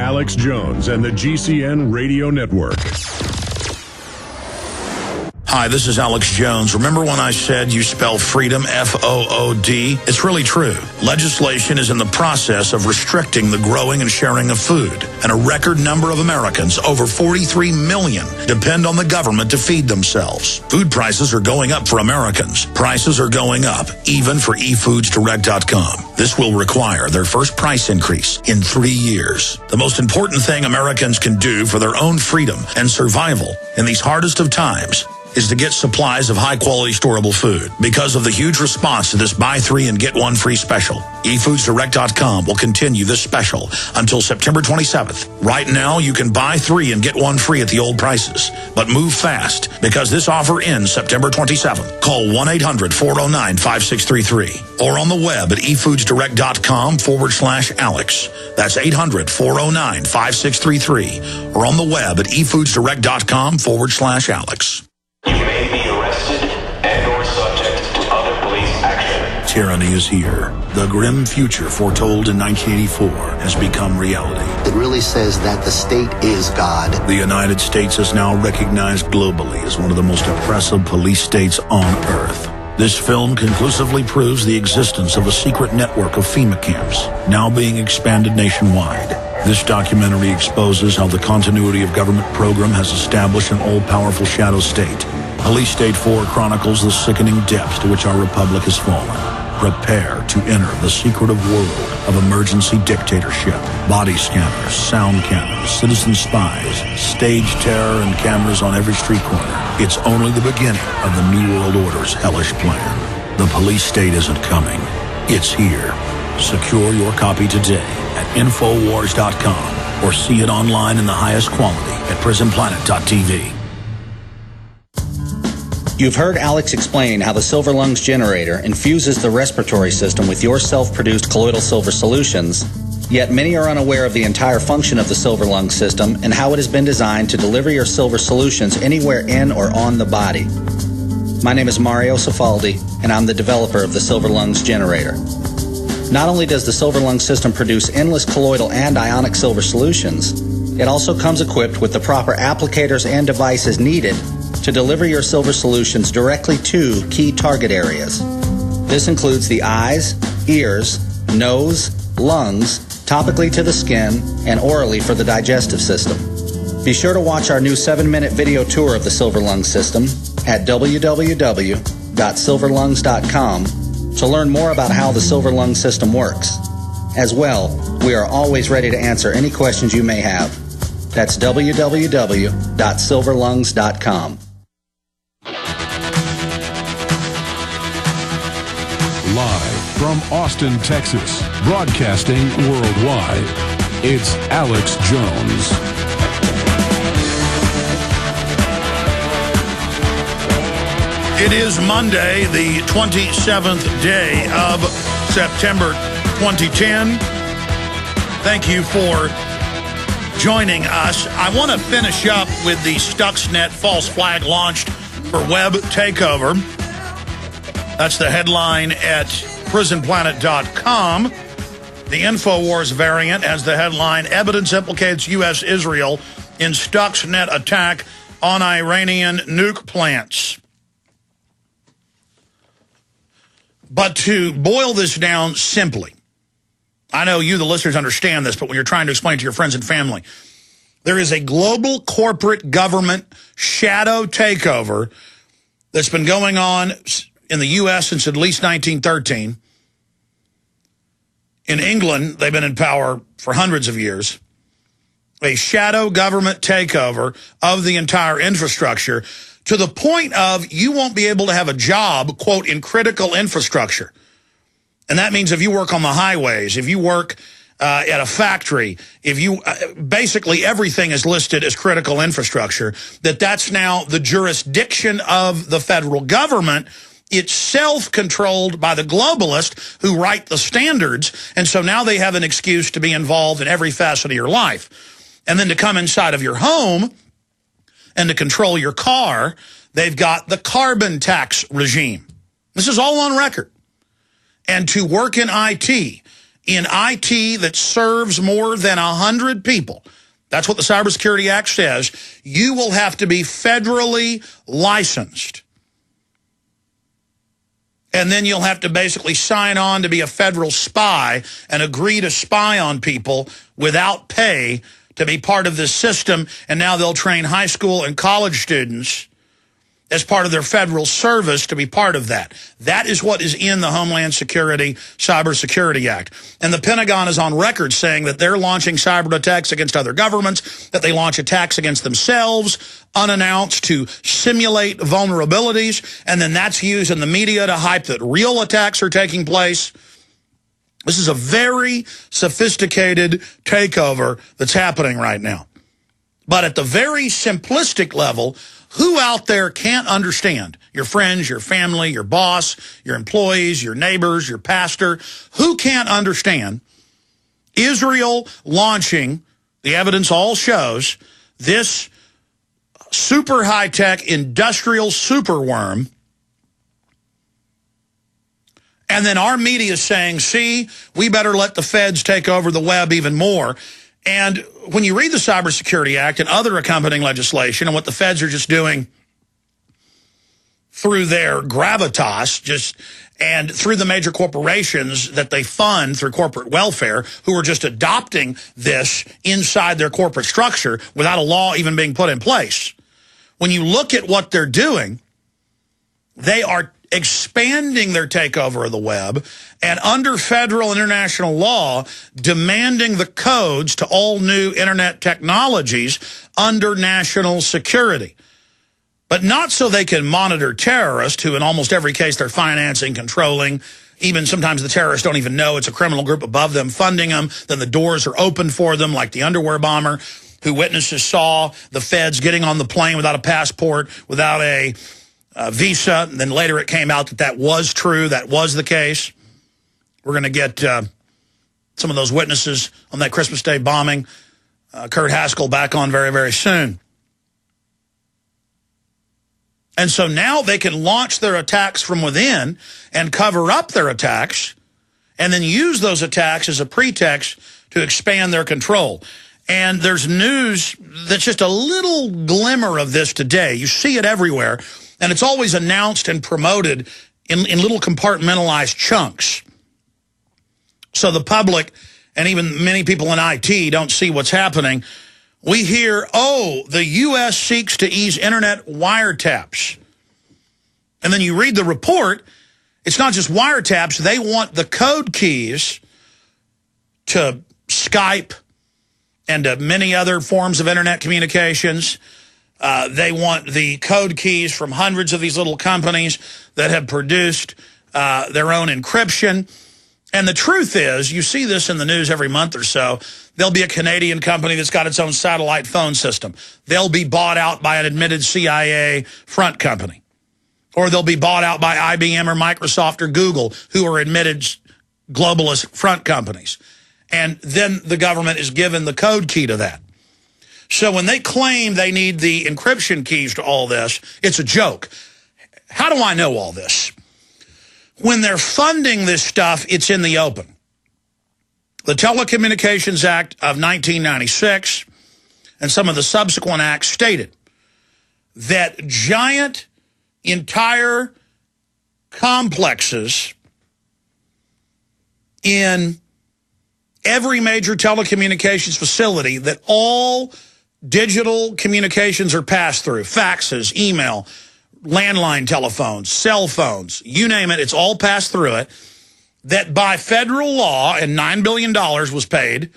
Alex Jones and the GCN Radio Network. Hi, this is Alex Jones. Remember when I said you spell freedom F-O-O-D? It's really true. Legislation is in the process of restricting the growing and sharing of food. And a record number of Americans, over 43 million, depend on the government to feed themselves. Food prices are going up for Americans. Prices are going up, even for eFoodsDirect.com. This will require their first price increase in 3 years. The most important thing Americans can do for their own freedom and survival in these hardest of times is to get supplies of high-quality storable food. Because of the huge response to this buy 3 and get 1 free special, eFoodsDirect.com will continue this special until September 27th. Right now, you can buy 3 and get 1 free at the old prices. But move fast, because this offer ends September 27th. Call 1-800-409-5633 or on the web at eFoodsDirect.com/Alex. That's 800-409-5633 or on the web at eFoodsDirect.com/Alex. You may be arrested and or subject to other police action. Tyranny is here. The grim future foretold in 1984 has become reality. It really says that the state is God. The United States is now recognized globally as one of the most oppressive police states on Earth. This film conclusively proves the existence of a secret network of FEMA camps, now being expanded nationwide. This documentary exposes how the continuity of government program has established an all-powerful shadow state. Police State 4 chronicles the sickening depths to which our republic has fallen. Prepare to enter the secretive world of emergency dictatorship. Body scanners, sound cannons, citizen spies, stage terror, and cameras on every street corner. It's only the beginning of the New World Order's hellish plan. The police state isn't coming. It's here. Secure your copy today at Infowars.com or see it online in the highest quality at PrisonPlanet.tv. You've heard Alex explain how the Silver Lungs generator infuses the respiratory system with your self-produced colloidal silver solutions, yet many are unaware of the entire function of the Silver Lungs system and how it has been designed to deliver your silver solutions anywhere in or on the body. My name is Mario Cifaldi, and I'm the developer of the Silver Lungs generator. Not only does the Silver Lungs system produce endless colloidal and ionic silver solutions, it also comes equipped with the proper applicators and devices needed to deliver your silver solutions directly to key target areas. This includes the eyes, ears, nose, lungs, topically to the skin, and orally for the digestive system. Be sure to watch our new 7-minute video tour of the Silver Lungs system at www.silverlungs.com to learn more about how the Silver Lungs system works. As well, we are always ready to answer any questions you may have. That's www.silverlungs.com. Live from Austin, Texas, broadcasting worldwide, it's Alex Jones. It is Monday, the 27th day of September 2010. Thank you for joining us. I want to finish up with the Stuxnet false flag launched for web takeover. That's the headline at PrisonPlanet.com. The InfoWars variant has the headline, Evidence Implicates U.S.-Israel in Stuxnet Attack on Iranian Nuke Plants. But to boil this down simply, I know you, the listeners, understand this, but when you're trying to explain it to your friends and family, there is a global corporate government shadow takeover that's been going on in the U.S. since at least 1913. In England, they've been in power for hundreds of years. A shadow government takeover of the entire infrastructure to the point of you won't be able to have a job, quote, in critical infrastructure. And that means if you work on the highways, if you work at a factory, if you basically everything is listed as critical infrastructure, that's now the jurisdiction of the federal government, itself controlled by the globalists who write the standards. And so now they have an excuse to be involved in every facet of your life. And then to come inside of your home and to control your car, they've got the carbon tax regime. This is all on record. And to work in IT, in IT that serves more than 100 people, that's what the Cybersecurity Act says, you will have to be federally licensed. And then you'll have to basically sign on to be a federal spy and agree to spy on people without pay to be part of this system. And now they'll train high school and college students as part of their federal service to be part of that. That is what is in the Homeland Security Cybersecurity Act. And the Pentagon is on record saying that they're launching cyber attacks against other governments, that they launch attacks against themselves, unannounced, to simulate vulnerabilities, and then that's used in the media to hype that real attacks are taking place. This is a very sophisticated takeover that's happening right now. But at the very simplistic level, who out there can't understand? Your friends, your family, your boss, your employees, your neighbors, your pastor. Who can't understand Israel launching, the evidence all shows, this super high-tech industrial superworm, and then our media is saying, see, we better let the feds take over the web even more. And when you read the Cybersecurity Act and other accompanying legislation and what the feds are just doing through their gravitas, and through the major corporations that they fund through corporate welfare, who are just adopting this inside their corporate structure without a law even being put in place. When you look at what they're doing, they are expanding their takeover of the web and under federal and international law demanding the codes to all new internet technologies under national security. But not so they can monitor terrorists, who in almost every case they're financing, controlling. Even sometimes the terrorists don't even know it's a criminal group above them funding them. Then the doors are open for them, like the underwear bomber, who witnesses saw the feds getting on the plane without a passport, without a visa. And then later it came out that that was true. That was the case. We're going to get some of those witnesses on that Christmas Day bombing, Kurt Haskell, back on very, very soon. And so now they can launch their attacks from within and cover up their attacks and then use those attacks as a pretext to expand their control. And there's news that's just a little glimmer of this today. You see it everywhere, and it's always announced and promoted in little compartmentalized chunks. So the public and even many people in IT don't see what's happening. We hear, oh, the U.S. seeks to ease internet wiretaps. And then you read the report, it's not just wiretaps. They want the code keys to Skype and to many other forms of internet communications. They want the code keys from hundreds of these little companies that have produced their own encryption. And the truth is, you see this in the news every month or so, there'll be a Canadian company that's got its own satellite phone system. They'll be bought out by an admitted CIA front company. Or they'll be bought out by IBM or Microsoft or Google, who are admitted globalist front companies. And then the government is given the code key to that. So when they claim they need the encryption keys to all this, it's a joke. How do I know all this? When they're funding this stuff, it's in the open. The Telecommunications Act of 1996 and some of the subsequent acts stated that giant entire complexes in every major telecommunications facility, that all digital communications are passed through, faxes, email, landline telephones, cell phones, you name it, it's all passed through it, that by federal law, and $9 billion was paid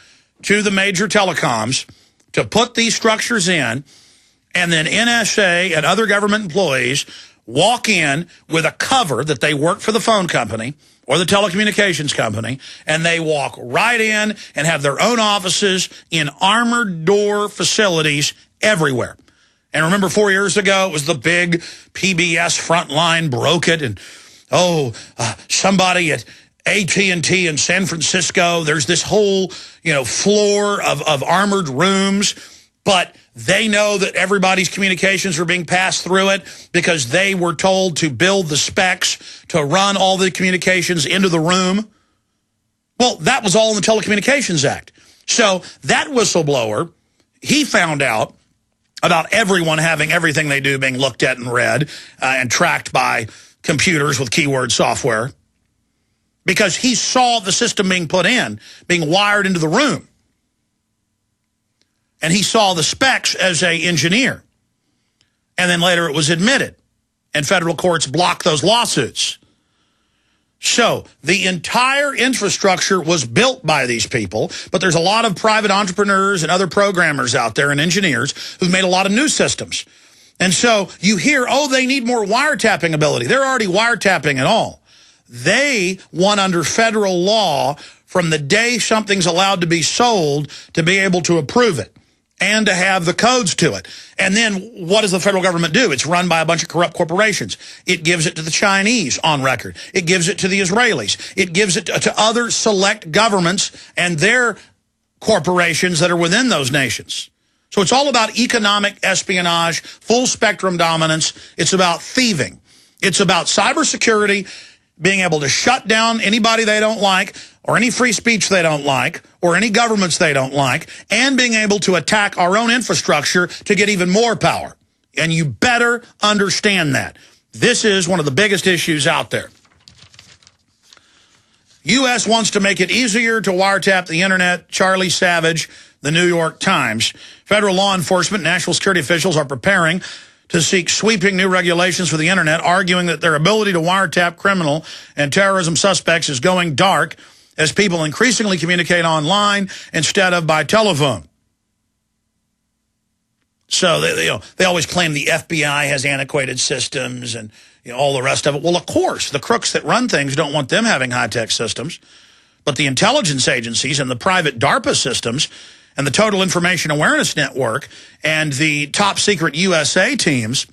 to the major telecoms to put these structures in, and then NSA and other government employees walk in with a cover that they work for the phone company or the telecommunications company, and they walk right in and have their own offices in armored door facilities everywhere. And remember 4 years ago, it was the big PBS Frontline broke it, and somebody at AT&T in San Francisco, there's this whole, floor of armored rooms, but they know that everybody's communications are being passed through it because they were told to build the specs to run all the communications into the room. Well, that was all in the Telecommunications Act. So that whistleblower, he found out about everyone having everything they do being looked at and read and tracked by computers with keyword software, because he saw the system being put in, being wired into the room. And he saw the specs as an engineer. And then later it was admitted. And federal courts blocked those lawsuits. So the entire infrastructure was built by these people, but there's a lot of private entrepreneurs and other programmers out there and engineers who've made a lot of new systems. And so you hear, oh, they need more wiretapping ability. They're already wiretapping and all. They want under federal law from the day something's allowed to be sold to be able to approve it and to have the codes to it. And then what does the federal government do? It's run by a bunch of corrupt corporations. It gives it to the Chinese on record. It gives it to the Israelis. It gives it to other select governments and their corporations that are within those nations. So it's all about economic espionage, full spectrum dominance. It's about thieving. It's about cybersecurity, being able to shut down anybody they don't like, or any free speech they don't like, or any governments they don't like, and being able to attack our own infrastructure to get even more power. And you better understand that. This is one of the biggest issues out there. U.S. wants to make it easier to wiretap the internet. Charlie Savage, the New York Times. Federal law enforcement, national security officials are preparing to seek sweeping new regulations for the internet, arguing that their ability to wiretap criminal and terrorism suspects is going dark as people increasingly communicate online instead of by telephone. So they always claim the FBI has antiquated systems and all the rest of it. Well, of course, the crooks that run things don't want them having high-tech systems, but the intelligence agencies and the private DARPA systems and the Total Information Awareness Network and the top secret USA teams,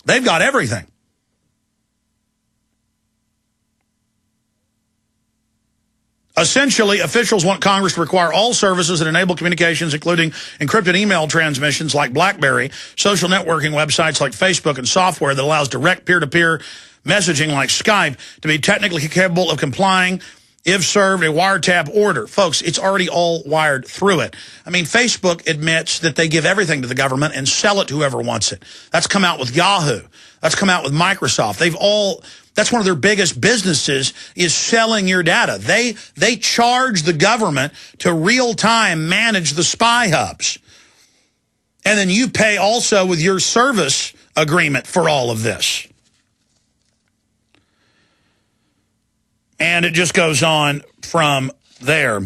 they've got everything. Essentially, officials want Congress to require all services that enable communications, including encrypted email transmissions like BlackBerry, social networking websites like Facebook, and software that allows direct peer-to-peer messaging like Skype, to be technically capable of complying if served a wiretap order. Folks, it's already all wired through it. I mean, Facebook admits that they give everything to the government and sell it to whoever wants it. That's come out with Yahoo. That's come out with Microsoft. That's one of their biggest businesses, is selling your data. They charge the government to real-time manage the spy hubs. And then you pay also with your service agreement for all of this. And it just goes on from there.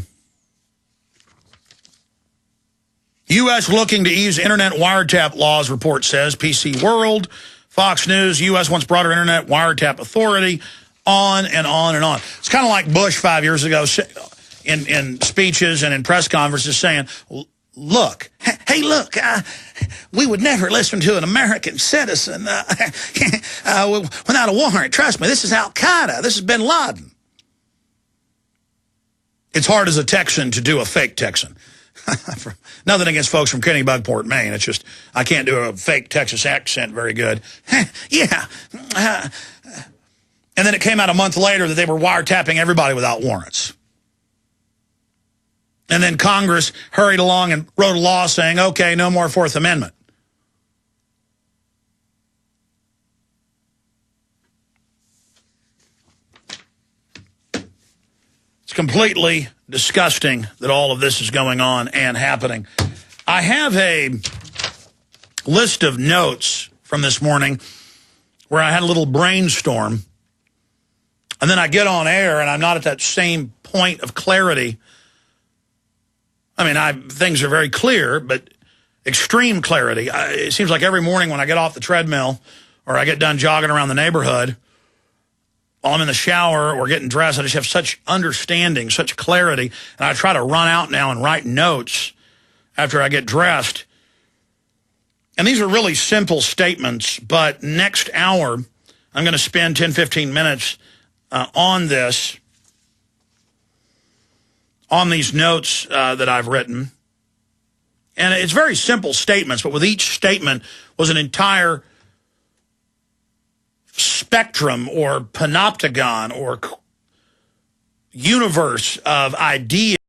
U.S. looking to ease internet wiretap laws, report says. PC World, Fox News, U.S. wants broader internet wiretap authority, on and on and on. It's kind of like Bush 5 years ago in speeches and in press conferences saying, look, hey, look, we would never listen to an American citizen without a warrant. Trust me, this is Al-Qaeda. This is bin Laden. It's hard as a Texan to do a fake Texan. Nothing against folks from Kennebunkport, Maine. It's just I can't do a fake Texas accent very good. Yeah. And then it came out a month later that they were wiretapping everybody without warrants. And then Congress hurried along and wrote a law saying, okay, no more Fourth Amendment. It's completely disgusting that all of this is going on and happening. I have a list of notes from this morning where I had a little brainstorm, and then I get on air and I'm not at that same point of clarity. I mean, things are very clear, but extreme clarity. It seems like every morning when I get off the treadmill or I get done jogging around the neighborhood, while I'm in the shower or getting dressed, I just have such understanding, such clarity, and I try to run out now and write notes after I get dressed. And these are really simple statements, but next hour, I'm going to spend 10, 15 minutes on this, on these notes that I've written. And it's very simple statements, but with each statement was an entire spectrum or panopticon or, universe of ideas